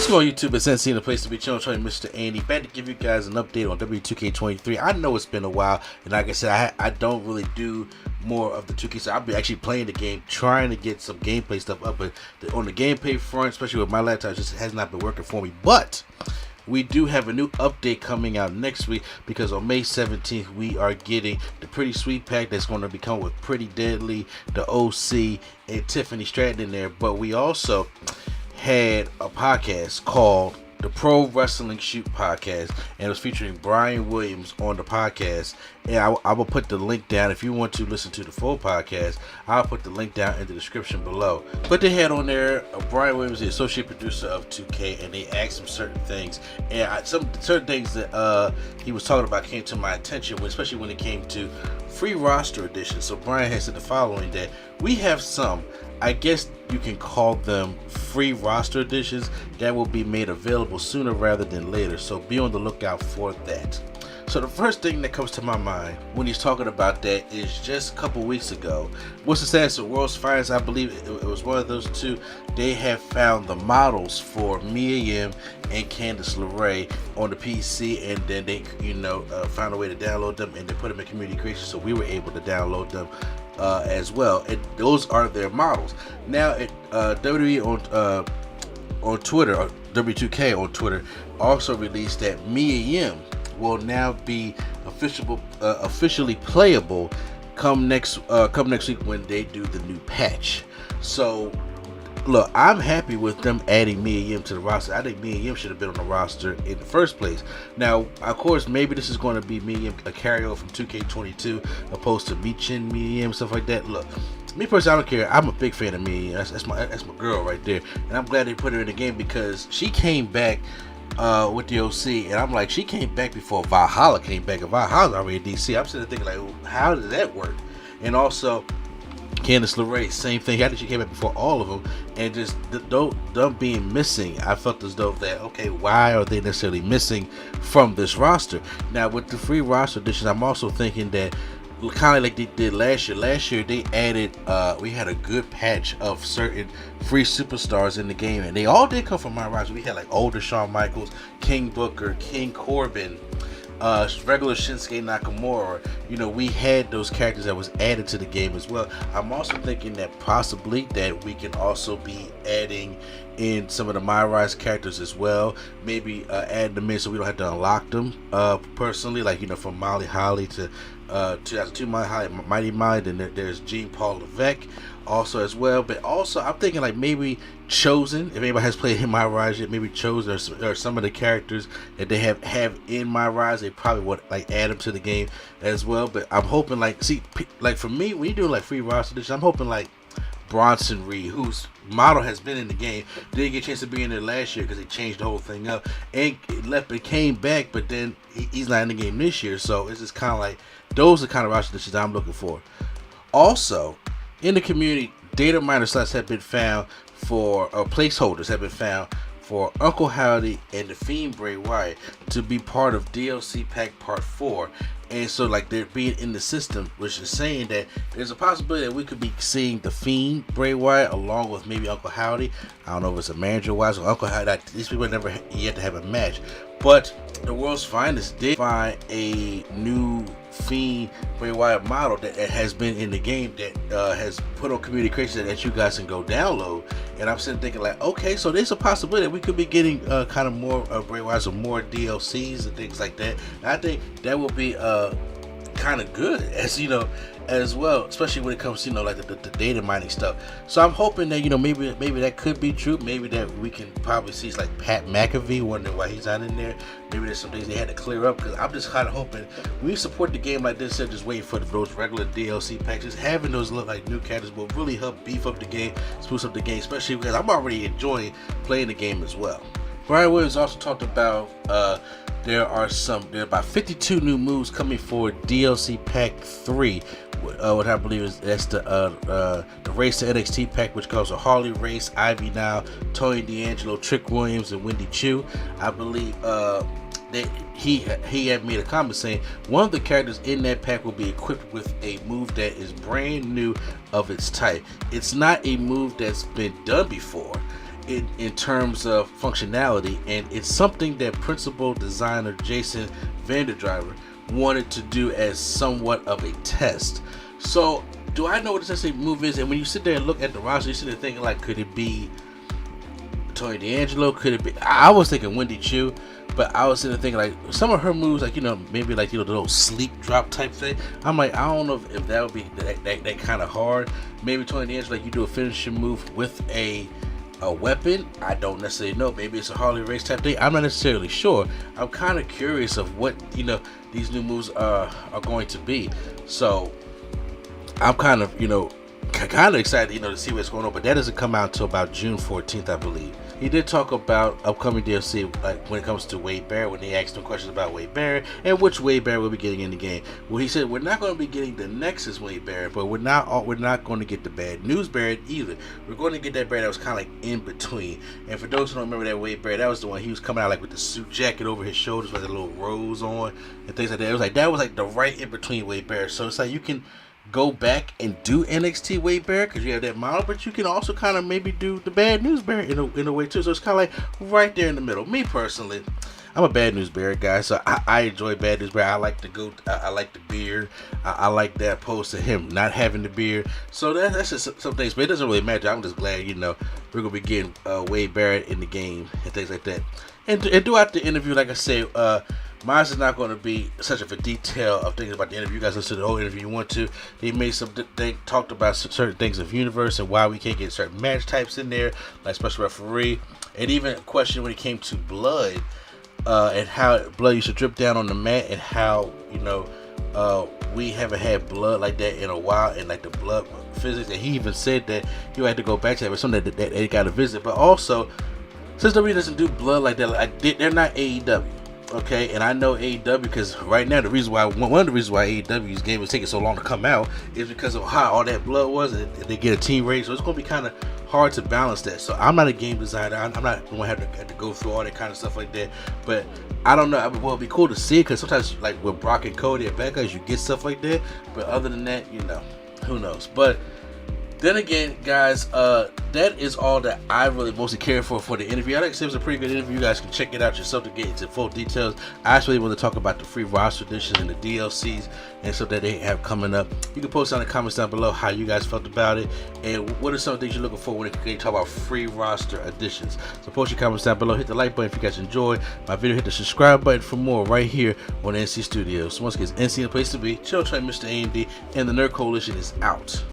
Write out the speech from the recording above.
What's going on, YouTube? It's NC, the place to be chilling. Mr. Andy, back to give you guys an update on WWE 2K23. I know it's been a while, and like I said, I don't really do more of the 2K, so I'll be actually playing the game, trying to get some gameplay stuff up, but on the gameplay front, especially with my laptop, it just has not been working for me. But we do have a new update coming out next week, because on May 17th we are getting the Pretty Sweet pack that's going to be coming with Pretty Deadly, the OC, and Tiffany Stratton in there. But we also had a podcast called the Pro Wrestling Shoot Podcast, and it was featuring Brian Williams on the podcast. And I will put the link down if you want to listen to the full podcast. I'll put the link down in the description below. But they had on there Brian Williams, the associate producer of 2K, and they asked him certain things, and some certain things that he was talking about came to my attention, especially when it came to free roster editions. So Brian has said the following: that we have some, I guess you can call them free roster editions, that will be made available sooner rather than later, so be on the lookout for that. So the first thing that comes to my mind when he's talking about that is just a couple weeks ago, what's the status of World's Finest? I believe it was one of those two. They have found the models for Mia Yim and Candice LeRae on the PC, and then they found a way to download them, and they put them in community creation, so we were able to download them as well, and those are their models. Now at WWE on Twitter, or W2K on Twitter, also released that Mia Yim will now be officially playable come next week when they do the new patch. So look, I'm happy with them adding Mia Yim to the roster. I think Mia Yim should have been on the roster in the first place. Now, of course, maybe this is going to be Mia Yim, a carryover from 2K22, opposed to Michin Mia Yim, stuff like that. Look, me personally, I don't care. I'm a big fan of Mia Yim. That's my girl right there, and I'm glad they put her in the game, because she came back with the OC, and I'm like, she came back before Valhalla came back, and Valhalla's already in DC. I'm sitting there thinking, like, well, how did that work? And also Candice LeRae, same thing. I think she came back before all of them, and just them being missing, I felt as though that, okay, why are they necessarily missing from this roster? Now with the free roster editions, I'm also thinking that kind of like they did last year. Last year they added, we had a good patch of certain free superstars in the game, and they all did come from my roster. We had like older Shawn Michaels, King Booker, King Corbin, regular Shinsuke Nakamura. We had those characters that was added to the game as well. I'm also thinking that possibly that we can also be adding in some of the My Rise characters as well. Maybe add them in so we don't have to unlock them personally, like from Molly Holly to 2002 Mighty Molly. Then there's Jean Paul Levesque also as well. But also I'm thinking like maybe Chosen, if anybody has played in My Rise yet, maybe Chosen or some of the characters that they have in My Rise, they probably would like add them to the game as well. But I'm hoping like for me, when you do like free roster edition, I'm hoping like Bronson Reed, whose model has been in the game, didn't get a chance to be in there last year because they changed the whole thing up, and came back, but then he's not in the game this year. So it's just kind of like, those are the kind of roster editions I'm looking for. Also in the community, data miner slots have been found for placeholders have been found for Uncle Howdy and The Fiend Bray Wyatt to be part of DLC Pack Part 4. And so like they're being in the system, which is saying that there's a possibility that we could be seeing The Fiend Bray Wyatt along with maybe Uncle Howdy. I don't know if it's a manager wise or Uncle Howdy. These people never yet to have a match. But the World's Finest did find a new Fiend Bray Wyatt model that has been in the game, that has put on community creation that you guys can go download. And I'm sitting thinking like, okay, so there's a possibility that we could be getting kind of more Bray Wyatt, or more DLCs and things like that. And I think that will be kind of good, as well, especially when it comes to like the data mining stuff. So I'm hoping that maybe that could be true. Maybe that we can probably see like Pat McAfee, wondering why he's not in there. Maybe there's some things they had to clear up, because I'm just kind of hoping when we support the game like this, instead of just waiting for those regular DLC packs, just having those look like new characters will really help beef up the game, spruce up the game, especially because I'm already enjoying playing the game as well. Brian Williams also talked about there are about 52 new moves coming for DLC Pack 3. What I believe that's the Race to NXT pack, which comes with Harley Race, Ivy Now, Tony D'Angelo, Trick Williams, and Wendy Chu. I believe that he had made a comment saying one of the characters in that pack will be equipped with a move that is brand new of its type. It's not a move that's been done before, in terms of functionality, and it's something that principal designer Jason Vanderdriver wanted to do as somewhat of a test. So do I know what this move is? And when you sit there and look at the roster, you sit there thinking like, could it be Tony D'Angelo? Could it be? I was thinking Wendy Chu, but I was sitting there thinking like some of her moves, like, you know, maybe like, you know, the little sleep drop type thing. I'm like, I don't know if that would be that kind of hard. Maybe Tony D'Angelo, like, you do a finishing move with a weapon. I don't necessarily know. Maybe it's a Harley Race type thing. I'm not necessarily sure. I'm kind of curious of what, you know, these new moves are going to be. So I'm kind of, you know, kind of excited, you know, to see what's going on. But that doesn't come out until about June 14th, I believe. He did talk about upcoming DLC, like when it comes to Wade Barrett, when they asked him questions about Wade Barrett and which Wade Barrett will be getting in the game. Well, he said we're not going to be getting the Nexus Wade Barrett, but we're not going to get the Bad News Barrett either. We're going to get that Barrett that was kind of like in between. And for those who don't remember that Wade Barrett, that was the one he was coming out like with the suit jacket over his shoulders with a little rose on and things like that. It was like that was like the right in between Wade Barrett. So it's like you can go back and do NXT Wade Barrett because you have that model, but you can also kind of maybe do the Bad News Barrett in a way too. So it's kind of like right there in the middle. Me personally, I'm a Bad News Barrett guy, so I enjoy Bad News Barrett. I like the goat. I like the beard. I like that opposed to him not having the beard. So that's just some things, but it doesn't really matter. I'm just glad, you know, we're gonna be getting Wade Barrett in the game and things like that. And throughout the interview, like I said, mine is not going to be such of a detail of things about the interview. You guys listen to the whole interview you want to. They made they talked about certain things of universe and why we can't get certain match types in there, like special referee, and even a question when it came to blood, and how blood used to drip down on the mat, and how, you know, we haven't had blood like that in a while, and like the blood physics. And he even said that you had to go back to that, but something that they got to visit. But also, since WWE doesn't do blood like that, like they're not AEW. Okay, and I know AEW because right now one of the reasons why AEW's game is taking so long to come out is because of how all that blood was, and they get a team rating, so it's going to be kind of hard to balance that. So I'm not a game designer. I'm not going to have to go through all that kind of stuff like that. But I don't know. I mean, well, it'd be cool to see it because sometimes, like with Brock and Cody and Becca, you get stuff like that. But other than that, you know, who knows? But then again, guys, that is all that I really mostly care for the interview. I think it was a pretty good interview. You guys can check it out yourself to get into full details. I actually want to talk about the free roster editions and the DLCs and stuff that they have coming up. You can post down in the comments down below how you guys felt about it and what are some things you're looking for when you talk about free roster editions. So post your comments down below. Hit the like button if you guys enjoyed my video. Hit the subscribe button for more right here on NC Studios. So once again, it's NC the place to be. Chill Train Mr. AMD, and the Nerd Coalition is out.